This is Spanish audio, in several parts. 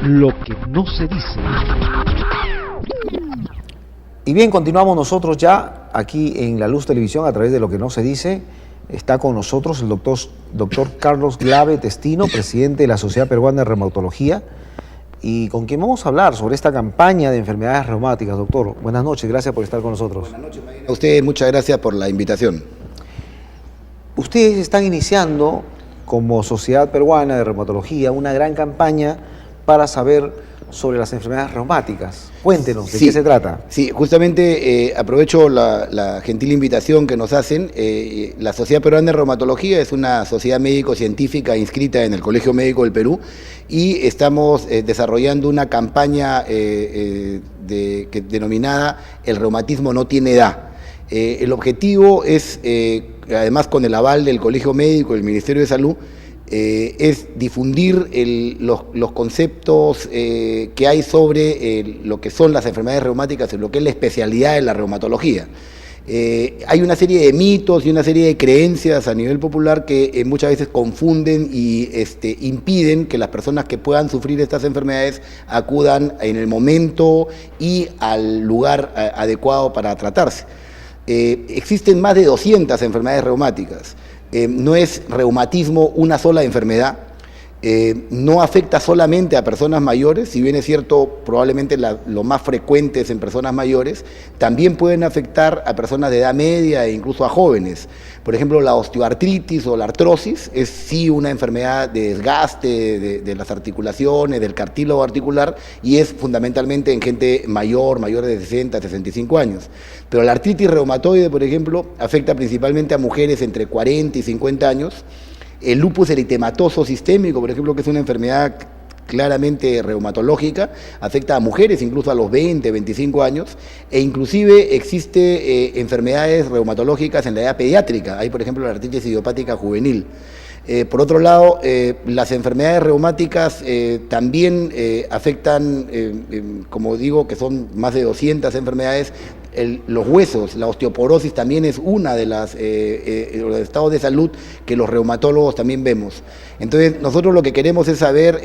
Lo que no se dice. Y bien, continuamos nosotros ya aquí en La Luz Televisión a través de Lo que no se dice. Está con nosotros el doctor Carlos Glave Testino, presidente de la Sociedad Peruana de Reumatología, y con quien vamos a hablar sobre esta campaña de enfermedades reumáticas. Doctor, buenas noches, gracias por estar con nosotros. Buenas noches, Marina. A ustedes muchas gracias por la invitación. Ustedes están iniciando como Sociedad Peruana de Reumatología una gran campaña para saber sobre las enfermedades reumáticas. Cuéntenos, ¿de qué se trata? Sí, justamente aprovecho la gentil invitación que nos hacen. La Sociedad Peruana de Reumatología es una sociedad médico-científica inscrita en el Colegio Médico del Perú y estamos desarrollando una campaña denominada El reumatismo no tiene edad. El objetivo es, además con el aval del Colegio Médico y el Ministerio de Salud, es difundir los conceptos que hay sobre lo que son las enfermedades reumáticas y lo que es la especialidad de la reumatología. Hay una serie de mitos y una serie de creencias a nivel popular que muchas veces confunden y impiden que las personas que puedan sufrir estas enfermedades acudan en el momento y al lugar adecuado para tratarse. Existen más de 200 enfermedades reumáticas. No es reumatismo una sola enfermedad, no afecta solamente a personas mayores, si bien es cierto, probablemente lo más frecuente es en personas mayores, también pueden afectar a personas de edad media e incluso a jóvenes. Por ejemplo, la osteoartritis o la artrosis es sí una enfermedad de desgaste de las articulaciones, del cartílago articular, y es fundamentalmente en gente mayor de 60, 65 años. Pero la artritis reumatoide, por ejemplo, afecta principalmente a mujeres entre 40 y 50 años. El lupus eritematoso sistémico, por ejemplo, que es una enfermedad claramente reumatológica, afecta a mujeres incluso a los 20, 25 años, e inclusive existe enfermedades reumatológicas en la edad pediátrica. Hay, por ejemplo, la artritis idiopática juvenil. Por otro lado, las enfermedades reumáticas también afectan, como digo, que son más de 200 enfermedades, los huesos. La osteoporosis también es una de los estados de salud que los reumatólogos también vemos. Entonces, nosotros lo que queremos es saber,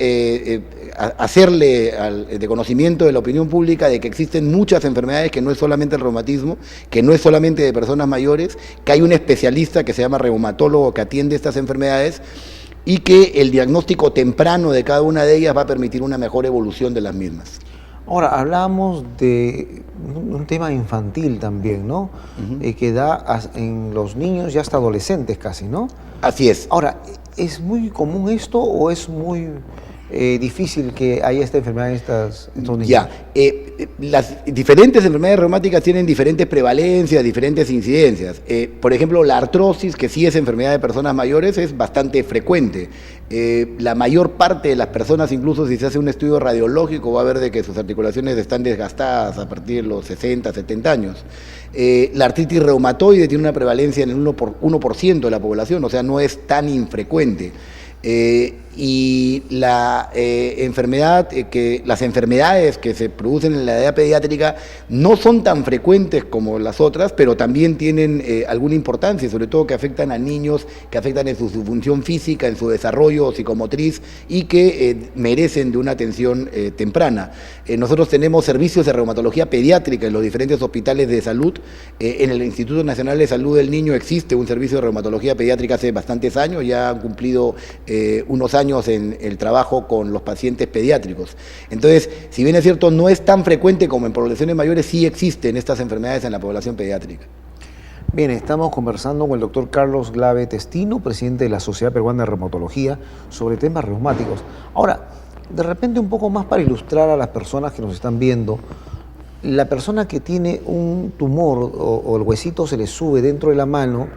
hacerle de conocimiento de la opinión pública de que existen muchas enfermedades, que no es solamente el reumatismo, que no es solamente de personas mayores, que hay un especialista que se llama reumatólogo que atiende estas enfermedades y que el diagnóstico temprano de cada una de ellas va a permitir una mejor evolución de las mismas. Ahora, hablamos de un tema infantil también, ¿no? Que da en los niños y hasta adolescentes casi, ¿no? Así es. Ahora, ¿es muy común esto o es muy difícil que haya esta enfermedad en estos niños? Ya, las diferentes enfermedades reumáticas tienen diferentes prevalencias, diferentes incidencias. Por ejemplo, la artrosis, que sí es enfermedad de personas mayores, es bastante frecuente. La mayor parte de las personas, incluso si se hace un estudio radiológico, va a ver de que sus articulaciones están desgastadas a partir de los 60, 70 años. La artritis reumatoide tiene una prevalencia en el 1% de la población, o sea, no es tan infrecuente. Y las enfermedades que se producen en la edad pediátrica no son tan frecuentes como las otras, pero también tienen alguna importancia, sobre todo que afectan a niños, que afectan en su función física, en su desarrollo psicomotriz y que merecen de una atención temprana. Nosotros tenemos servicios de reumatología pediátrica en los diferentes hospitales de salud. En el Instituto Nacional de Salud del Niño existe un servicio de reumatología pediátrica hace bastantes años, ya han cumplido unos años en el trabajo con los pacientes pediátricos. Entonces, si bien es cierto, no es tan frecuente como en poblaciones mayores, sí existen estas enfermedades en la población pediátrica. Bien, estamos conversando con el doctor Carlos Glave Testino, presidente de la Sociedad Peruana de Reumatología, sobre temas reumáticos. Ahora, de repente un poco más para ilustrar a las personas que nos están viendo, la persona que tiene un tumor o el huesito se le sube dentro de la mano,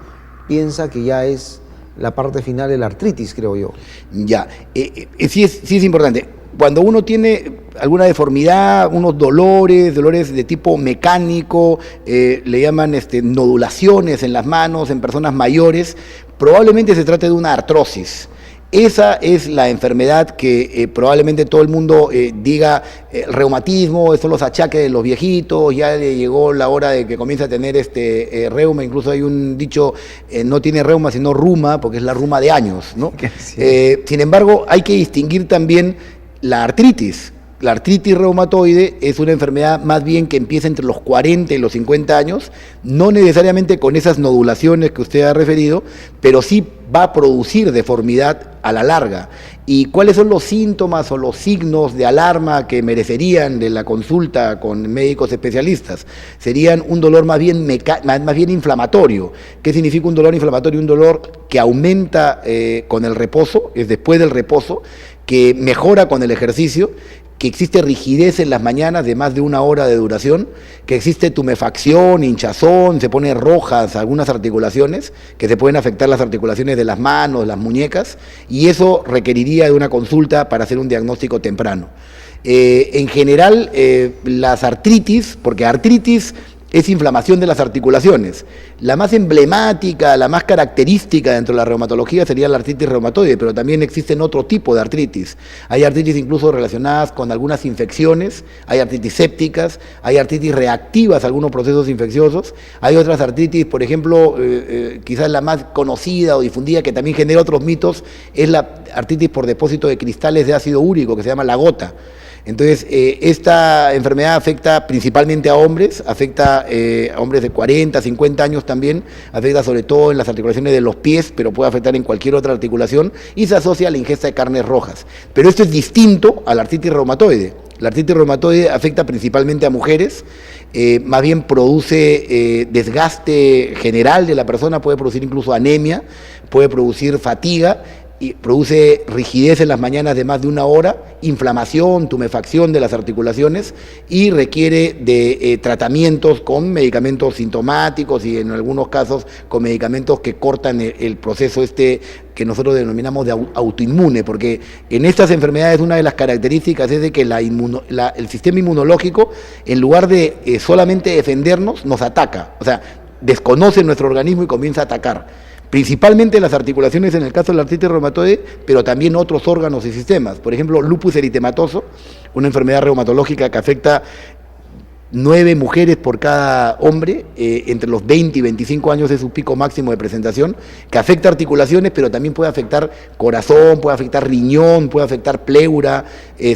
piensa que ya es la parte final de la artritis, creo yo. Ya, sí es importante. Cuando uno tiene alguna deformidad, unos dolores de tipo mecánico, le llaman nodulaciones en las manos en personas mayores, probablemente se trate de una artrosis. Esa es la enfermedad que probablemente todo el mundo diga reumatismo, estos son los achaques de los viejitos, ya le llegó la hora de que comience a tener reuma, incluso hay un dicho, no tiene reuma sino ruma, porque es la ruma de años, ¿no? Sin embargo, hay que distinguir también La artritis reumatoide es una enfermedad más bien que empieza entre los 40 y los 50 años, no necesariamente con esas nodulaciones que usted ha referido, pero sí va a producir deformidad a la larga. ¿Y cuáles son los síntomas o los signos de alarma que merecerían de la consulta con médicos especialistas? Serían un dolor más bien inflamatorio. ¿Qué significa un dolor inflamatorio? Un dolor que aumenta con el reposo, es después del reposo, que mejora con el ejercicio, que existe rigidez en las mañanas de más de 1 hora de duración, que existe tumefacción, hinchazón, se ponen rojas algunas articulaciones, que se pueden afectar las articulaciones de las manos, las muñecas, y eso requeriría de una consulta para hacer un diagnóstico temprano. En general, las artritis, porque artritis es inflamación de las articulaciones. La más emblemática, la más característica dentro de la reumatología sería la artritis reumatoide, pero también existen otro tipo de artritis. Hay artritis incluso relacionadas con algunas infecciones, hay artritis sépticas, hay artritis reactivas a algunos procesos infecciosos, hay otras artritis, por ejemplo, quizás la más conocida o difundida, que también genera otros mitos, es la artritis por depósito de cristales de ácido úrico, que se llama la gota. Entonces, esta enfermedad afecta principalmente a hombres, afecta a hombres de 40, 50 años también, afecta sobre todo en las articulaciones de los pies, pero puede afectar en cualquier otra articulación, y se asocia a la ingesta de carnes rojas. Pero esto es distinto a la artritis reumatoide. La artritis reumatoide afecta principalmente a mujeres, más bien produce desgaste general de la persona, puede producir incluso anemia, puede producir fatiga, y produce rigidez en las mañanas de más de 1 hora, inflamación, tumefacción de las articulaciones, y requiere de tratamientos con medicamentos sintomáticos y en algunos casos con medicamentos que cortan el proceso que nosotros denominamos de autoinmune, porque en estas enfermedades una de las características es de que el sistema inmunológico, en lugar de solamente defendernos, nos ataca, o sea, desconoce nuestro organismo y comienza a atacar. Principalmente las articulaciones en el caso de la artritis reumatoide, pero también otros órganos y sistemas. Por ejemplo, lupus eritematoso, una enfermedad reumatológica que afecta 9 mujeres por cada hombre, entre los 20 y 25 años es su pico máximo de presentación, que afecta articulaciones, pero también puede afectar corazón, puede afectar riñón, puede afectar pleura,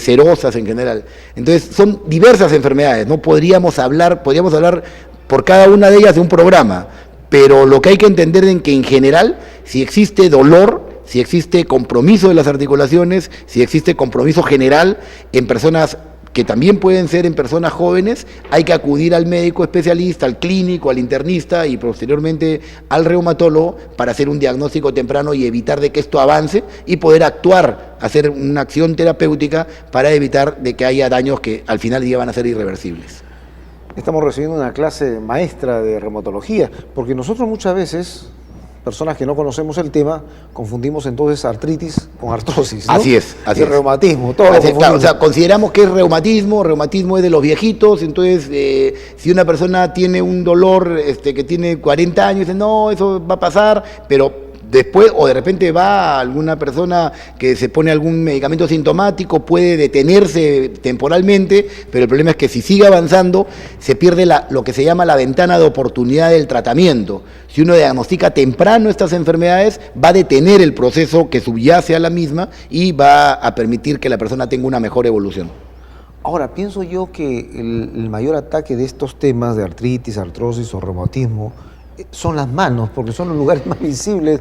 serosas en general. Entonces, son diversas enfermedades, ¿no? Podríamos hablar por cada una de ellas de un programa, pero lo que hay que entender es que en general, si existe dolor, si existe compromiso de las articulaciones, si existe compromiso general en personas que también pueden ser en personas jóvenes, hay que acudir al médico especialista, al clínico, al internista y posteriormente al reumatólogo para hacer un diagnóstico temprano y evitar de que esto avance y poder actuar, hacer una acción terapéutica para evitar de que haya daños que al final del día van a ser irreversibles. Estamos recibiendo una clase maestra de reumatología, porque nosotros muchas veces, personas que no conocemos el tema, confundimos entonces artritis con artrosis, ¿no? Así es. Y reumatismo, todo lo claro, confundimos. o sea, consideramos que es reumatismo es de los viejitos, entonces si una persona tiene un dolor que tiene 40 años, dice, no, eso va a pasar, pero después, o de repente va alguna persona que se pone algún medicamento sintomático, puede detenerse temporalmente, pero el problema es que si sigue avanzando, se pierde lo que se llama la ventana de oportunidad del tratamiento. Si uno diagnostica temprano estas enfermedades, va a detener el proceso que subyace a la misma y va a permitir que la persona tenga una mejor evolución. Ahora, pienso yo que el mayor ataque de estos temas de artritis, artrosis o reumatismo son las manos, porque son los lugares más visibles,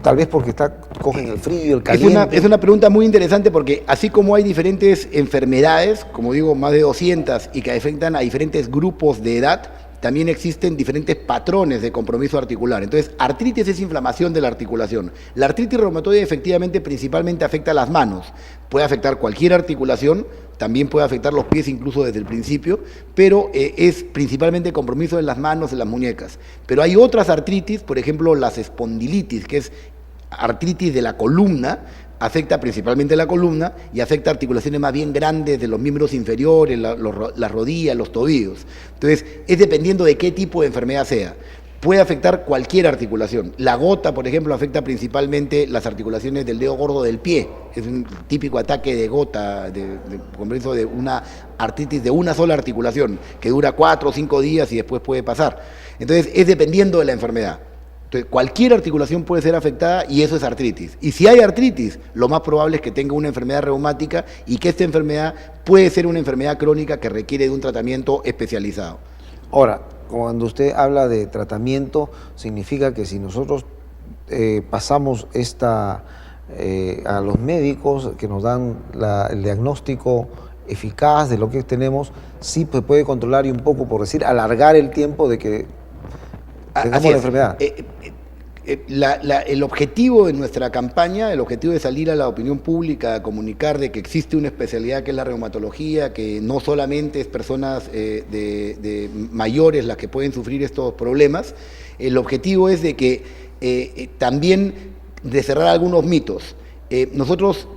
tal vez porque cogen el frío, el caliente. Es una pregunta muy interesante porque así como hay diferentes enfermedades, como digo, más de 200, y que afectan a diferentes grupos de edad, también existen diferentes patrones de compromiso articular. Entonces, artritis es inflamación de la articulación. La artritis reumatoide efectivamente principalmente afecta a las manos. Puede afectar cualquier articulación, también puede afectar los pies incluso desde el principio, pero es principalmente compromiso en las manos, en las muñecas. Pero hay otras artritis, por ejemplo, las espondilitis, que es artritis de la columna, afecta principalmente la columna y afecta articulaciones más bien grandes de los miembros inferiores, las rodillas, los tobillos. Entonces, es dependiendo de qué tipo de enfermedad sea. Puede afectar cualquier articulación. La gota, por ejemplo, afecta principalmente las articulaciones del dedo gordo del pie. Es un típico ataque de gota, de una artritis de una sola articulación, que dura 4 o 5 días y después puede pasar. Entonces, es dependiendo de la enfermedad. Entonces, cualquier articulación puede ser afectada y eso es artritis. Y si hay artritis, lo más probable es que tenga una enfermedad reumática y que esta enfermedad puede ser una enfermedad crónica que requiere de un tratamiento especializado. Ahora, cuando usted habla de tratamiento, significa que si nosotros pasamos a los médicos que nos dan el diagnóstico eficaz de lo que tenemos, sí puede controlar y un poco, por decir, alargar el tiempo de que tengamos la enfermedad. El objetivo de nuestra campaña, el objetivo de salir a la opinión pública a comunicar de que existe una especialidad que es la reumatología, que no solamente es personas de mayores las que pueden sufrir estos problemas, el objetivo es de que también de cerrar algunos mitos. Nosotros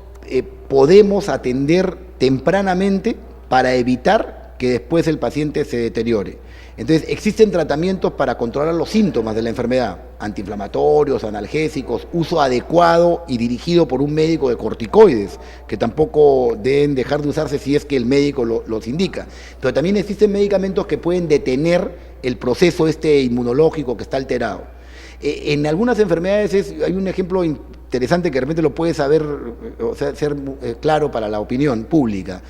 podemos atender tempranamente para evitar que después el paciente se deteriore. Entonces, existen tratamientos para controlar los síntomas de la enfermedad, antiinflamatorios, analgésicos, uso adecuado y dirigido por un médico de corticoides, que tampoco deben dejar de usarse si es que el médico los indica. Pero también existen medicamentos que pueden detener el proceso inmunológico que está alterado. En algunas enfermedades hay un ejemplo interesante que de repente lo puede saber, o sea, ser claro para la opinión pública.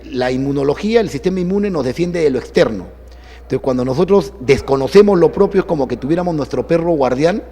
La inmunología, el sistema inmune nos defiende de lo externo. Entonces, cuando nosotros desconocemos lo propio, es como que tuviéramos nuestro perro guardián,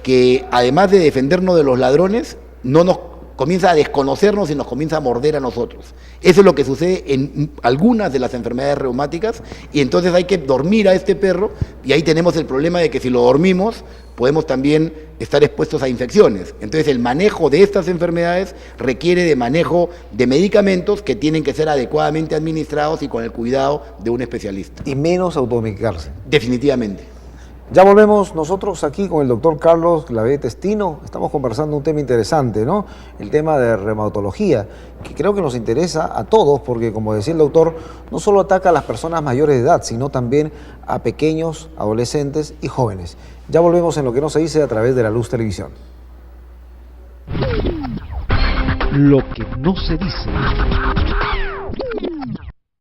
que además de defendernos de los ladrones, no nos comienza a desconocernos y nos comienza a morder a nosotros. Eso es lo que sucede en algunas de las enfermedades reumáticas, y entonces hay que dormir a este perro, y ahí tenemos el problema de que si lo dormimos, podemos también estar expuestos a infecciones. Entonces, el manejo de estas enfermedades requiere de manejo de medicamentos que tienen que ser adecuadamente administrados y con el cuidado de un especialista. Y menos automedicarse. Definitivamente. Ya volvemos nosotros aquí con el doctor Carlos Glavé Testino. Estamos conversando un tema interesante, ¿no? El tema de reumatología, que creo que nos interesa a todos, porque como decía el doctor, no solo ataca a las personas mayores de edad, sino también a pequeños, adolescentes y jóvenes. Ya volvemos en Lo que no se dice a través de La Luz Televisión. Lo que no se dice.